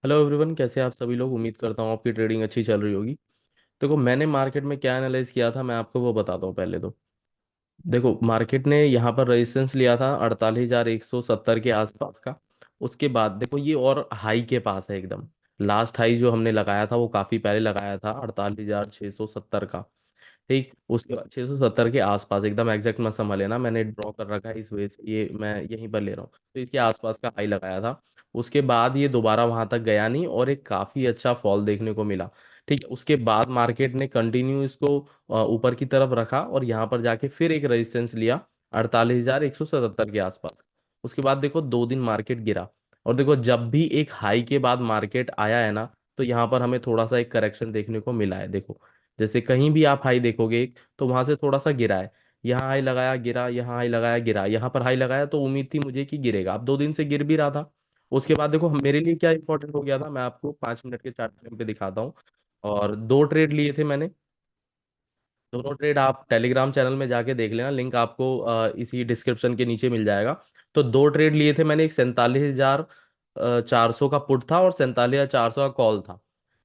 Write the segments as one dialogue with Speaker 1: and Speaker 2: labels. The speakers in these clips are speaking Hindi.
Speaker 1: हेलो एवरीवन, कैसे हैं आप सभी लोग। उम्मीद करता हूँ आपकी ट्रेडिंग अच्छी चल रही होगी। देखो, मैंने मार्केट में क्या एनालाइज किया था मैं आपको वो बताता हूँ पहले तो। देखो, मार्केट ने यहाँ पर रेजिस्टेंस लिया था 48,170 के आसपास का। उसके बाद देखो ये और हाई के पास है एकदम। लास्ट हाई जो हमने लगाया था वो काफ़ी पहले लगाया था 48,670 का। ठीक, उसके बाद 670 के आसपास एकदम एग्जैक्ट मत समझ लेना, मैंने ड्रॉ कर रखा है इस वजह से ये मैं यहीं पर ले रहा हूँ। तो इसके आसपास का हाई लगाया था। उसके बाद ये दोबारा वहां तक गया नहीं और एक काफी अच्छा फॉल देखने को मिला। ठीक है, उसके बाद मार्केट ने कंटिन्यू इसको ऊपर की तरफ रखा और यहाँ पर जाके फिर एक रेजिस्टेंस लिया 48,177 के आसपास। उसके बाद देखो 2 दिन मार्केट गिरा। और देखो, जब भी एक हाई के बाद मार्केट आया है ना, तो यहाँ पर हमें थोड़ा सा एक करेक्शन देखने को मिला है। देखो, जैसे कहीं भी आप हाई देखोगे तो वहां से थोड़ा सा गिरा है। यहाँ हाई लगाया गिरा, यहाँ हाई लगाया गिरा, यहाँ पर हाई लगाया तो उम्मीद थी मुझे कि गिरेगा। अब 2 दिन से गिर भी रहा था। उसके बाद देखो मेरे लिए क्या इंपॉर्टेंट हो गया था, मैं आपको 5 मिनट के चार्ट फ्रेम पे दिखाता हूँ। और 2 ट्रेड लिए थे मैंने। दोनों ट्रेड आप टेलीग्राम चैनल में जाके देख लेना, लिंक आपको इसी डिस्क्रिप्शन के नीचे मिल जाएगा। तो 2 ट्रेड लिए थे मैंने, एक 47,400 का पुट था और 47,400 का कॉल था।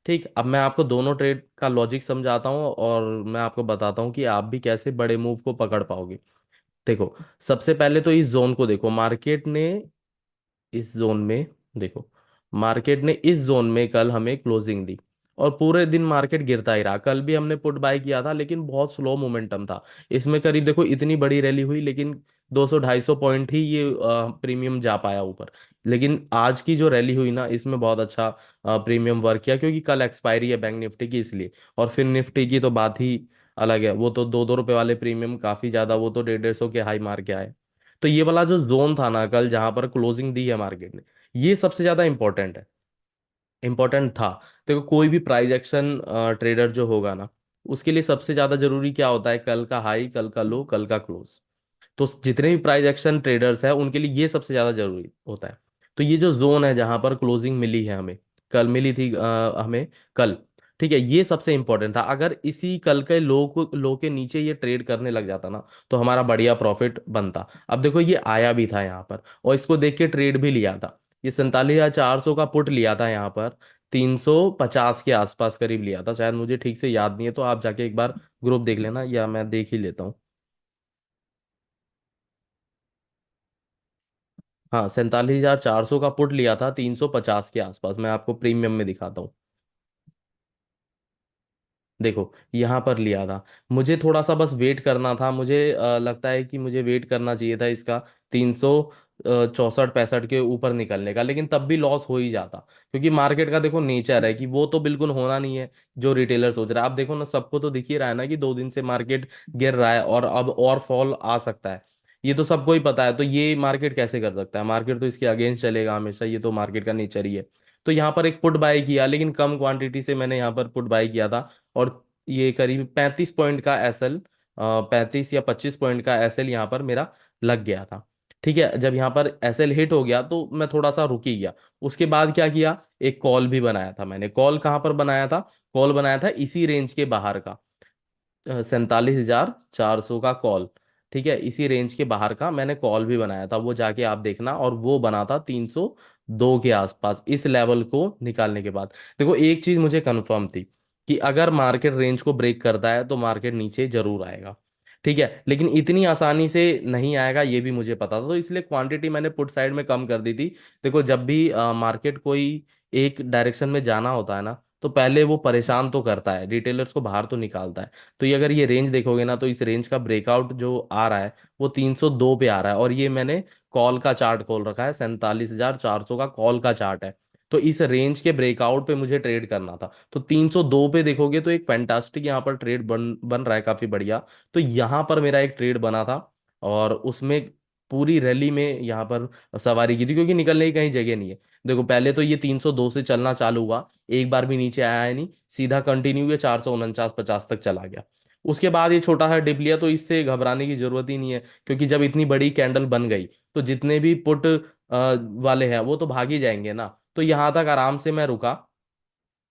Speaker 1: ठीक, अब मैं आपको दोनों ट्रेड का लॉजिक समझाता हूँ और मैं आपको बताता हूँ कि आप भी कैसे बड़े मूव को पकड़ पाओगे। देखो, सबसे पहले तो इस जोन को देखो। मार्केट ने इस जोन में देखो, मार्केट ने इस जोन में कल हमें क्लोजिंग दी और पूरे दिन मार्केट गिरता ही रहा। कल भी हमने पुट बाय किया था लेकिन बहुत स्लो मोमेंटम था। इसमें करीब देखो इतनी बड़ी रैली हुई लेकिन 200-250 पॉइंट ही ये प्रीमियम जा पाया ऊपर। लेकिन आज की जो रैली हुई ना, इसमें बहुत अच्छा प्रीमियम वर्क किया क्योंकि कल एक्सपायरी है बैंक निफ्टी की, इसलिए। और फिर निफ्टी की तो बात ही अलग है, वो तो 2-2 रुपए वाले प्रीमियम काफी ज्यादा, वो तो 150-150 के हाई मार के आए। तो ये वाला जो जोन था ना कल, जहां पर क्लोजिंग दी है मार्केट ने, ये सबसे ज्यादा इंपॉर्टेंट है, इंपॉर्टेंट था। देखो, कोई भी प्राइस एक्शन ट्रेडर जो होगा ना, उसके लिए सबसे ज्यादा जरूरी क्या होता है? कल का हाई, कल का लो, कल का क्लोज। तो जितने भी प्राइस एक्शन ट्रेडर्स हैं उनके लिए ये सबसे ज्यादा जरूरी होता है। तो ये जो जोन है जहां पर क्लोजिंग मिली है हमें, कल मिली थी हमें कल। ठीक है, ये सबसे इंपॉर्टेंट था। अगर इसी कल के लो के नीचे ये ट्रेड करने लग जाता ना, तो हमारा बढ़िया प्रॉफिट बनता। अब देखो ये आया भी था यहाँ पर और इसको देख के ट्रेड भी लिया था। ये 47,400 का पुट लिया था यहाँ पर, 350 के आसपास करीब लिया था शायद, मुझे ठीक से याद नहीं है, तो आप जाके एक बार ग्रुप देख लेना या मैं देख ही लेता हूँ। हाँ, 47,400 का पुट लिया था 350 के आसपास, मैं आपको प्रीमियम में दिखाता हूँ। देखो, यहाँ पर लिया था। मुझे थोड़ा सा बस वेट करना था, मुझे लगता है कि मुझे वेट करना चाहिए था इसका 364-65 के ऊपर निकलने का, लेकिन तब भी लॉस हो ही जाता। क्योंकि मार्केट का देखो नेचर है कि वो तो बिल्कुल होना नहीं है जो रिटेलर सोच रहा है। आप देखो ना, सबको तो दिख ही रहा है ना कि 2 दिन से मार्केट गिर रहा है और अब और फॉल आ सकता है। ये तो सबको ही पता है, तो ये मार्केट कैसे कर सकता है? मार्केट तो इसके अगेंस्ट चलेगा हमेशा, ये तो मार्केट का नेचर ही है। तो यहाँ पर एक पुट बाय किया, लेकिन कम क्वांटिटी से मैंने यहाँ पर पुट बाय किया था। और ये करीब 35 पॉइंट का एसएल, 35 या 25 पॉइंट का एसएल यहाँ पर मेरा लग गया था। ठीक है, जब यहाँ पर एसएल हिट हो गया तो मैं थोड़ा सा रुक ही गया। उसके बाद क्या किया, एक कॉल भी बनाया था मैंने। कॉल कहाँ पर बनाया था? कॉल बनाया था इसी रेंज के बाहर का, 47,400 का कॉल। ठीक है, इसी रेंज के बाहर का मैंने कॉल भी बनाया था, वो जाके आप देखना। और वो बना था 302 के आसपास, इस लेवल को निकालने के बाद। देखो, एक चीज मुझे कंफर्म थी कि अगर मार्केट रेंज को ब्रेक करता है तो मार्केट नीचे जरूर आएगा। ठीक है, लेकिन इतनी आसानी से नहीं आएगा ये भी मुझे पता था, तो इसलिए क्वांटिटी मैंने पुट साइड में कम कर दी थी। देखो, जब भी मार्केट कोई एक डायरेक्शन में जाना होता है ना, तो पहले वो परेशान तो करता है, रिटेलर्स को बाहर तो निकालता है। तो ये अगर ये रेंज देखोगे ना, तो इस रेंज का ब्रेकआउट जो आ रहा है वो 302 पे आ रहा है। और ये मैंने कॉल का चार्ट खोल रखा है, 47,400 का कॉल का चार्ट है। तो इस रेंज के ब्रेकआउट पे मुझे ट्रेड करना था। तो 302 पे देखोगे तो एक फैंटास्टिक यहाँ पर ट्रेड बन बन रहा है, काफी बढ़िया। तो यहाँ पर मेरा एक ट्रेड बना था और उसमें पूरी रैली में यहाँ पर सवारी की थी, क्योंकि निकलने की कहीं जगह नहीं है। देखो, पहले तो ये 302 से चलना चालू हुआ, एक बार भी नीचे आया है नहीं, सीधा कंटिन्यू हुआ 449-50 तक चला गया। उसके बाद ये छोटा सा डिप लिया, तो इससे घबराने की जरूरत ही नहीं है, क्योंकि जब इतनी बड़ी कैंडल बन गई तो जितने भी पुट वाले हैं वो तो भाग ही जाएंगे ना। तो यहाँ तक आराम से मैं रुका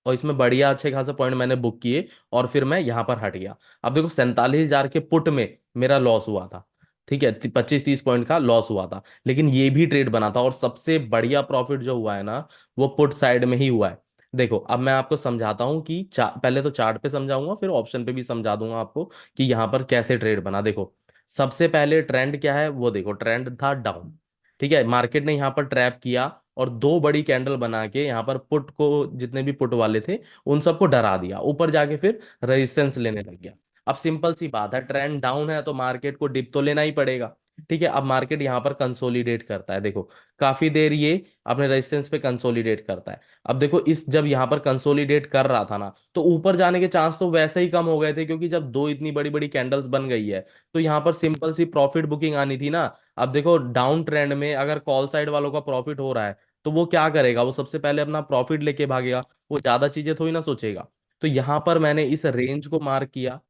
Speaker 1: और इसमें बढ़िया अच्छे खासे पॉइंट मैंने बुक किए और फिर मैं यहाँ पर हट गया। अब देखो, 47,000 के पुट में मेरा लॉस हुआ था। ठीक है, 25-30 पॉइंट का लॉस हुआ था, लेकिन ये भी ट्रेड बना था, और सबसे बढ़िया प्रॉफिट जो हुआ है ना, वो पुट साइड में ही हुआ है। देखो अब मैं आपको समझाता हूँ कि पहले तो चार्ट पे समझाऊंगा, फिर ऑप्शन पे भी समझा दूंगा आपको कि यहाँ पर कैसे ट्रेड बना। देखो सबसे पहले ट्रेंड क्या है वो देखो, ट्रेंड था डाउन। ठीक है, मार्केट ने यहाँ पर ट्रैप किया और दो बड़ी कैंडल बना के यहाँ पर पुट को, जितने भी पुट वाले थे उन सबको डरा दिया, ऊपर जाके फिर रेजिस्टेंस लेने लग गया। अब सिंपल सी बात है, ट्रेंड डाउन है तो मार्केट को डिप तो लेना ही पड़ेगा। ठीक है, अब मार्केट यहाँ पर कंसोलिडेट करता है, देखो काफी देर ये अपने रेजिस्टेंस पे कंसोलिडेट करता है। अब देखो इस जब यहाँ पर कंसोलिडेट कर रहा था ना, तो ऊपर जाने के चांस तो वैसे ही कम हो गए थे, क्योंकि जब दो इतनी बड़ी बड़ी कैंडल्स बन गई है तो यहाँ पर सिंपल सी प्रॉफिट बुकिंग आनी थी ना। अब देखो डाउन ट्रेंड में अगर कॉल साइड वालों का प्रॉफिट हो रहा है, तो वो क्या करेगा, वो सबसे पहले अपना प्रॉफिट लेके भागेगा, वो ज्यादा चीजें थोड़ी ना सोचेगा। तो यहाँ पर मैंने इस रेंज को मार्क किया।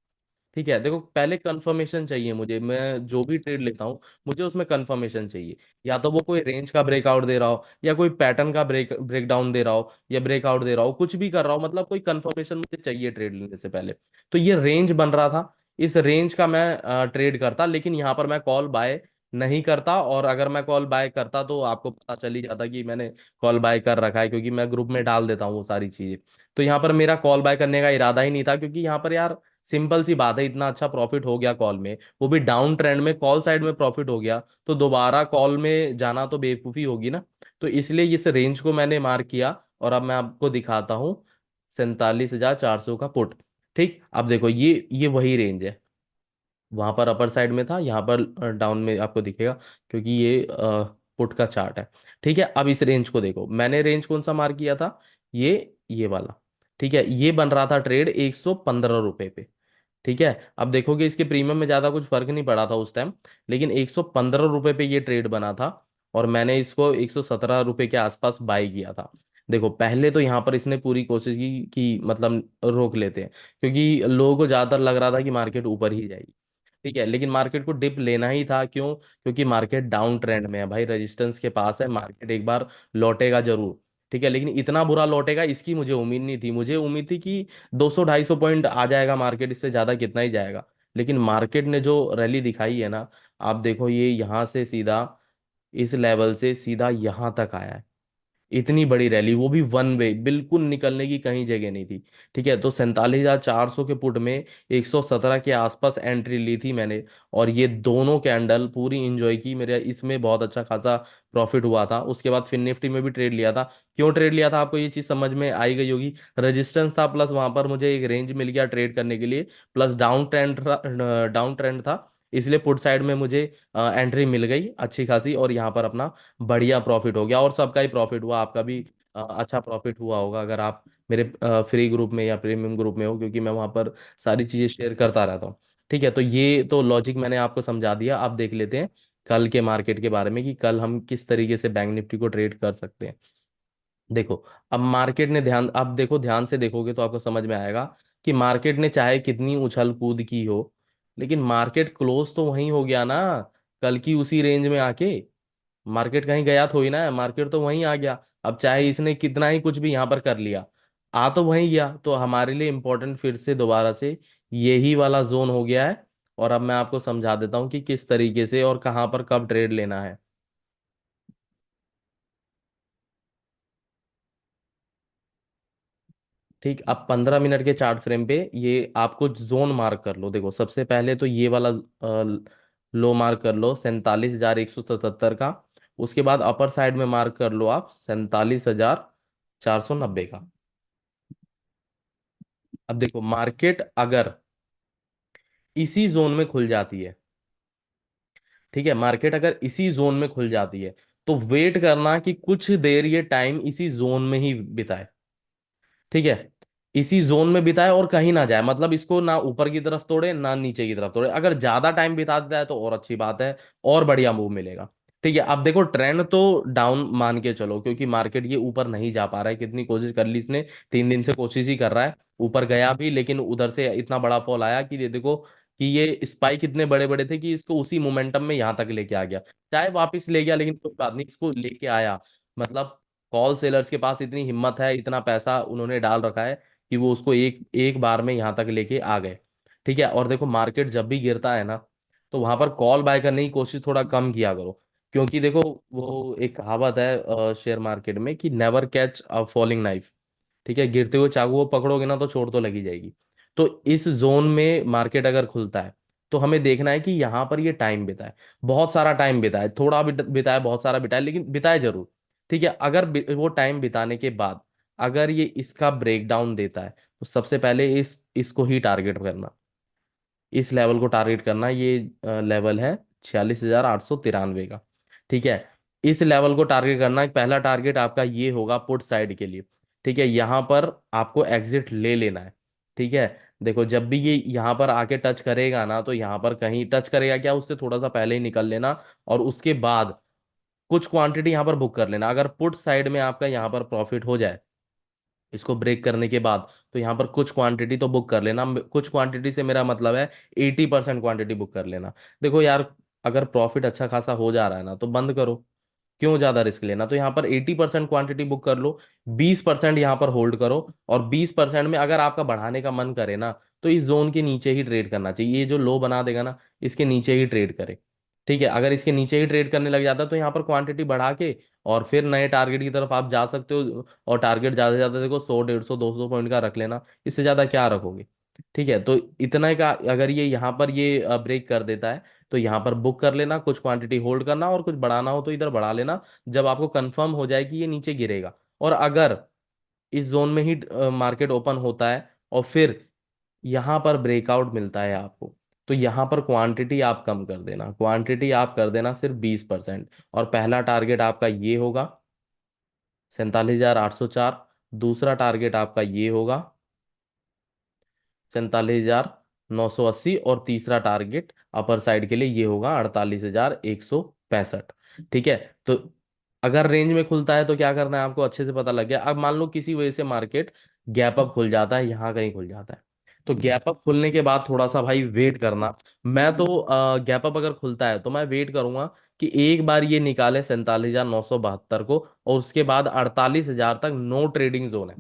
Speaker 1: ठीक है, देखो पहले कंफर्मेशन चाहिए मुझे, मैं जो भी ट्रेड लेता हूँ मुझे उसमें कंफर्मेशन चाहिए, या तो वो कोई रेंज का ब्रेकआउट दे रहा हो, या कोई पैटर्न का ब्रेकडाउन दे रहा हो, या ब्रेकआउट दे रहा हो, कुछ भी कर रहा हो, मतलब कोई कंफर्मेशन मुझे चाहिए ट्रेड लेने से पहले। तो ये रेंज बन रहा था, इस रेंज का मैं ट्रेड करता, लेकिन यहाँ पर मैं कॉल बाय नहीं करता, और अगर मैं कॉल बाय करता तो आपको पता चल ही जाता कि मैंने कॉल बाय कर रखा है, क्योंकि मैं ग्रुप में डाल देता हूँ वो सारी चीजें। तो यहाँ पर मेरा कॉल बाय करने का इरादा ही नहीं था, क्योंकि यहाँ पर यार सिंपल सी बात है, इतना अच्छा प्रॉफिट हो गया कॉल में, वो भी डाउन ट्रेंड में कॉल साइड में प्रॉफिट हो गया, तो दोबारा कॉल में जाना तो बेवकूफ़ी होगी ना। तो इसलिए इस रेंज को मैंने मार्क किया, और अब मैं आपको दिखाता हूँ 47,400 का पुट। ठीक, अब देखो ये वही रेंज है, वहां पर अपर साइड में था, यहाँ पर डाउन में आपको दिखेगा, क्योंकि ये पुट का चार्ट है। ठीक है, अब इस रेंज को देखो, मैंने रेंज कौन सा मार्क किया था, ये वाला। ठीक है, ये बन रहा था ट्रेड 115 रुपए पे। ठीक है, अब देखोगे इसके प्रीमियम में ज्यादा कुछ फर्क नहीं पड़ा था उस टाइम, लेकिन 115 रुपए पे ये ट्रेड बना था, और मैंने इसको 117 रुपए के आसपास बाई किया था। देखो पहले तो यहाँ पर इसने पूरी कोशिश की कि मतलब रोक लेते हैं, क्योंकि लोगों को ज्यादातर लग रहा था कि मार्केट ऊपर ही जाएगी। ठीक है, लेकिन मार्केट को डिप लेना ही था, क्यों, क्योंकि मार्केट डाउन ट्रेंड में है भाई, रेजिस्टेंस के पास है, मार्केट एक बार लौटेगा जरूर। ठीक है, लेकिन इतना बुरा लौटेगा इसकी मुझे उम्मीद नहीं थी, मुझे उम्मीद थी कि 200-250 पॉइंट आ जाएगा मार्केट, इससे ज्यादा कितना ही जाएगा। लेकिन मार्केट ने जो रैली दिखाई है ना, आप देखो ये यहाँ से सीधा, इस लेवल से सीधा यहाँ तक आया है, इतनी बड़ी रैली, वो भी वन वे, बिल्कुल निकलने की कहीं जगह नहीं थी। ठीक है, तो 47,400 के पुट में 117 के आसपास एंट्री ली थी मैंने, और ये दोनों कैंडल पूरी इंजॉय की, मेरे इसमें बहुत अच्छा खासा प्रॉफिट हुआ था। उसके बाद फिर निफ्टी में भी ट्रेड लिया था। क्यों ट्रेड लिया था आपको ये चीज समझ में आई गई होगी, रेजिस्टेंस था, प्लस वहां पर मुझे एक रेंज मिल गया ट्रेड करने के लिए, प्लस डाउन ट्रेंड था, इसलिए पुट साइड में मुझे एंट्री मिल गई अच्छी खासी, और यहाँ पर अपना बढ़िया प्रॉफिट हो गया, और सबका ही प्रॉफिट हुआ, आपका भी अच्छा प्रॉफिट हुआ होगा अगर आप मेरे फ्री ग्रुप में या प्रीमियम ग्रुप में हो, क्योंकि मैं वहां पर सारी चीजें शेयर करता रहता हूँ। ठीक है, तो ये तो लॉजिक मैंने आपको समझा दिया, अब देख लेते हैं कल के मार्केट के बारे में, कि कल हम किस तरीके से बैंक निफ्टी को ट्रेड कर सकते हैं। देखो अब मार्केट ने ध्यान, अब देखो ध्यान से देखोगे तो आपको समझ में आएगा कि मार्केट ने चाहे कितनी उछल कूद की हो, लेकिन मार्केट क्लोज तो वहीं हो गया ना, कल की उसी रेंज में आके। मार्केट कहीं गया थोड़ी ना है, मार्केट तो वहीं आ गया। अब चाहे इसने कितना ही कुछ भी यहाँ पर कर लिया, आ तो वहीं गया, तो हमारे लिए इंपॉर्टेंट फिर से दोबारा से यही वाला जोन हो गया है। और अब मैं आपको समझा देता हूँ कि किस तरीके से और कहाँ पर कब ट्रेड लेना है। ठीक, अब 15 मिनट के चार्ट फ्रेम पे ये आपको जोन मार्क कर लो, देखो सबसे पहले तो ये वाला लो मार्क कर लो 47,177 का। उसके बाद अपर साइड में मार्क कर लो आप 47,490 का। अब देखो मार्केट अगर इसी जोन में खुल जाती है, ठीक है, मार्केट अगर इसी जोन में खुल जाती है, तो वेट करना कि कुछ देर ये टाइम इसी जोन में ही बिताए। ठीक है, इसी जोन में बिताए और कहीं ना जाए, मतलब इसको ना ऊपर की तरफ तोड़े ना नीचे की तरफ तोड़े, अगर ज्यादा टाइम बिता देता है तो और अच्छी बात है, और बढ़िया मूव मिलेगा। ठीक है, अब देखो ट्रेंड तो डाउन मान के चलो, क्योंकि मार्केट ये ऊपर नहीं जा पा रहा है, कितनी कोशिश कर ली इसने, 3 दिन से कोशिश ही कर रहा है, ऊपर गया भी लेकिन उधर से इतना बड़ा फॉल आया कि ये देखो कि ये स्पाइक इतने बड़े बड़े थे कि इसको उसी मोमेंटम में यहाँ तक लेके आ गया, चाहे वापस ले गया, लेकिन कोई बात नहीं, इसको लेके आया। मतलब कॉल सेलर्स के पास इतनी हिम्मत है, इतना पैसा उन्होंने डाल रखा है कि वो उसको एक एक बार में यहाँ तक लेके आ गए। ठीक है, और देखो मार्केट जब भी गिरता है ना, तो वहां पर कॉल बाय करने की कोशिश थोड़ा कम किया करो। क्योंकि देखो, वो एक कहावत है शेयर मार्केट में कि never catch a falling knife. ठीक है, गिरते हुए चाकू को पकड़ोगे ना तो चोट तो लगी जाएगी। तो इस जोन में मार्केट अगर खुलता है तो हमें देखना है कि यहाँ पर ये टाइम बिताए, बहुत सारा टाइम बिताए, थोड़ा बिताए, बहुत सारा बिताए, लेकिन बिताए जरूर। ठीक है, अगर वो टाइम बिताने के बाद अगर ये इसका ब्रेकडाउन देता है तो सबसे पहले इसको ही टारगेट करना, इस लेवल को टारगेट करना। ये लेवल है 46,893 का। ठीक है, इस लेवल को टारगेट करना, पहला टारगेट आपका ये होगा पुट साइड के लिए। ठीक है, यहाँ पर आपको एग्जिट ले लेना है। ठीक है, देखो जब भी ये यहाँ पर आके टच करेगा ना, तो यहाँ पर कहीं टच करेगा क्या, उससे थोड़ा सा पहले ही निकल लेना। और उसके बाद कुछ क्वांटिटी यहाँ पर बुक कर लेना। अगर पुट साइड में आपका यहाँ पर प्रॉफिट हो जाए इसको ब्रेक करने के बाद, तो यहाँ पर कुछ क्वांटिटी तो बुक कर लेना। कुछ क्वांटिटी से मेरा मतलब है 80% क्वांटिटी बुक कर लेना। देखो यार, अगर प्रॉफिट अच्छा खासा हो जा रहा है ना तो बंद करो, क्यों ज्यादा रिस्क लेना। तो यहाँ पर 80% क्वांटिटी बुक कर लो, 20% यहाँ पर होल्ड करो। और 20% में अगर आपका बढ़ाने का मन करे ना, तो इस जोन के नीचे ही ट्रेड करना चाहिए। ये जो लो बना देगा ना, इसके नीचे ही ट्रेड करे। ठीक है, अगर इसके नीचे ही ट्रेड करने लग जाता है तो यहाँ पर क्वांटिटी बढ़ा के और फिर नए टारगेट की तरफ आप जा सकते हो। और टारगेट ज्यादा से ज्यादा देखो 100, 150, 200 पॉइंट का रख लेना, इससे ज्यादा क्या रखोगे। ठीक है, तो इतना ही का अगर ये यहाँ पर ये ब्रेक कर देता है तो यहाँ पर बुक कर लेना, कुछ क्वांटिटी होल्ड करना, और कुछ बढ़ाना हो तो इधर बढ़ा लेना जब आपको कंफर्म हो जाए कि ये नीचे गिरेगा। और अगर इस जोन में ही मार्केट ओपन होता है और फिर यहाँ पर ब्रेकआउट मिलता है आपको, तो यहाँ पर क्वांटिटी आप कम कर देना, क्वांटिटी आप कर देना सिर्फ 20%। और पहला टारगेट आपका ये होगा 47,804। दूसरा टारगेट आपका ये होगा 47,980। और तीसरा टारगेट अपर साइड के लिए ये होगा 48,165। ठीक है, तो अगर रेंज में खुलता है तो क्या करना है आपको अच्छे से पता लग गया। अब मान लो किसी वजह से मार्केट गैप अप खुल जाता है, यहाँ कहीं खुल जाता है, तो गैप अप खुलने के बाद थोड़ा सा भाई वेट करना। मैं तो गैप अप अगर खुलता है तो मैं वेट करूंगा कि एक बार ये निकाले 47,972 को, और उसके बाद 48,000 तक नो ट्रेडिंग जोन है।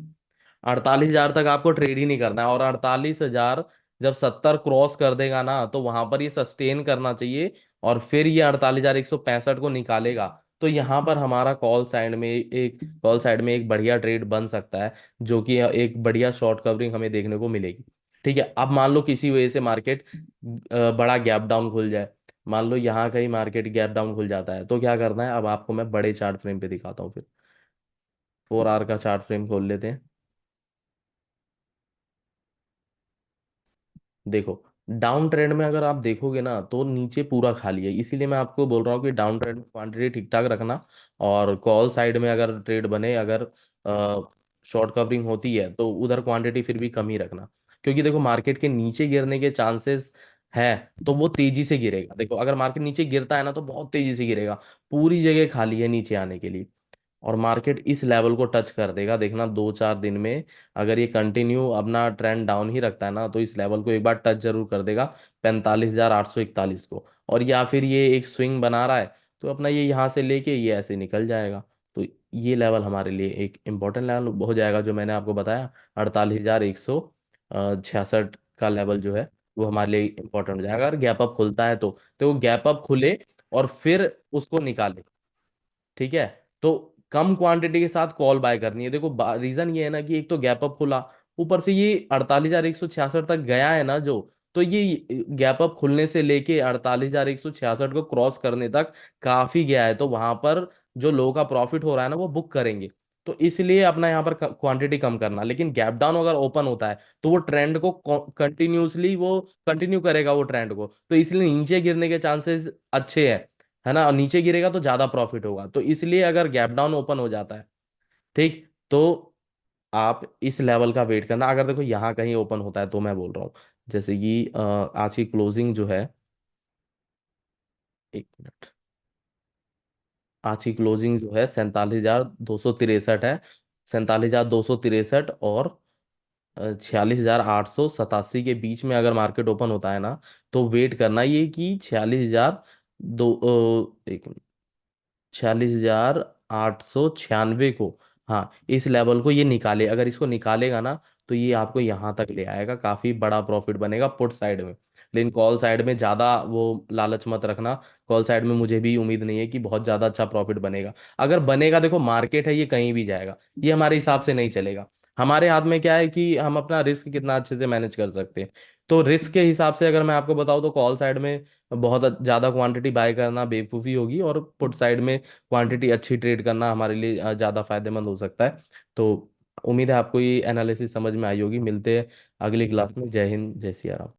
Speaker 1: 48,000 तक आपको ट्रेड ही नहीं करना है। और 48,000 जब 70 क्रॉस कर देगा ना, तो वहां पर ये सस्टेन करना चाहिए। और फिर ये 48,165 को निकालेगा, तो यहाँ पर हमारा कॉल साइड में एक बढ़िया ट्रेड बन सकता है, जो कि एक बढ़िया शॉर्ट कवरिंग हमें देखने को मिलेगी। ठीक है, अब मान लो किसी वजह से मार्केट बड़ा गैप डाउन खुल जाए, मान लो यहाँ कहीं मार्केट गैप डाउन खुल जाता है, तो क्या करना है अब आपको मैं बड़े चार्ट फ्रेम पे दिखाता हूँ फिर। 4 आवर का चार्ट फ्रेम खोल लेते हैं। देखो, डाउन ट्रेंड में अगर आप देखोगे ना तो नीचे पूरा खाली है, इसीलिए मैं आपको बोल रहा हूँ कि डाउन ट्रेंड में क्वांटिटी ठीक ठाक रखना। और कॉल साइड में अगर ट्रेड बने, अगर शॉर्ट कवरिंग होती है तो उधर क्वांटिटी फिर भी कम ही रखना। क्योंकि देखो मार्केट के नीचे गिरने के चांसेस है, तो वो तेजी से गिरेगा। देखो अगर मार्केट नीचे गिरता है ना तो बहुत तेजी से गिरेगा, पूरी जगह खाली है नीचे आने के लिए। और मार्केट इस लेवल को टच कर देगा, देखना 2-4 दिन में। अगर ये कंटिन्यू अपना ट्रेंड डाउन ही रखता है ना, तो इस लेवल को एक बार टच जरूर कर देगा, 45,841 को। और या फिर ये एक स्विंग बना रहा है तो अपना ये यहाँ से लेके ये ऐसे निकल जाएगा। तो ये लेवल हमारे लिए एक इम्पोर्टेंट लेवल हो जाएगा, जो मैंने आपको बताया 48,166 का लेवल जो है वो हमारे लिए इंपॉर्टेंट हो जाएगा। अगर गैप अप खुलता है तो वो गैप अप खुले और फिर उसको निकाले। ठीक है, तो कम क्वांटिटी के साथ कॉल बाय करनी है। देखो रीजन ये है ना कि एक तो गैप अप खुला, ऊपर से ये 48,166 तक गया है ना जो, तो ये गैप अप खुलने से लेके 48,166 को क्रॉस करने तक काफी गया है। तो वहां पर जो लोगों का प्रॉफिट हो रहा है ना वो बुक करेंगे। तो इसलिए अपना यहाँ पर क्वांटिटी कम करना। लेकिन गैप डाउन अगर ओपन होता है तो वो ट्रेंड को कंटिन्यूसली वो कंटिन्यू करेगा वो ट्रेंड को, तो इसलिए नीचे गिरने के चांसेस अच्छे हैं, है ना। और नीचे गिरेगा तो ज्यादा प्रॉफिट होगा, तो इसलिए अगर गैप डाउन ओपन हो जाता है, ठीक, तो आप इस लेवल का वेट करना। अगर देखो यहाँ कहीं ओपन होता है तो मैं बोल रहा हूँ, जैसे कि आज की क्लोजिंग जो है, 1 मिनट, आज की क्लोजिंग जो है 47,263 है। 47,263 और 46,887 के बीच में अगर मार्केट ओपन होता है ना, तो वेट करना ये कि 46,000 दो 46,896 को हाँ, इस लेवल को ये निकाले, अगर इसको निकालेगा ना तो ये आपको यहाँ तक ले आएगा, काफी बड़ा प्रॉफिट बनेगा पुट साइड में। लेकिन कॉल साइड में ज्यादा वो लालच मत रखना। कॉल साइड में मुझे भी उम्मीद नहीं है कि बहुत ज्यादा अच्छा प्रॉफिट बनेगा। अगर बनेगा, देखो मार्केट है, ये कहीं भी जाएगा, ये हमारे हिसाब से नहीं चलेगा। हमारे हाथ में क्या है कि हम अपना रिस्क कितना अच्छे से मैनेज कर सकते हैं। तो रिस्क के हिसाब से अगर मैं आपको बताऊं तो कॉल साइड में बहुत ज्यादा क्वांटिटी बाय करना बेवकूफ़ी होगी, और पुट साइड में क्वांटिटी अच्छी ट्रेड करना हमारे लिए ज़्यादा फायदेमंद हो सकता है। तो उम्मीद है आपको ये एनालिसिस समझ में आई होगी। मिलते हैं अगली क्लास में। जय हिंद, जय सिया राम।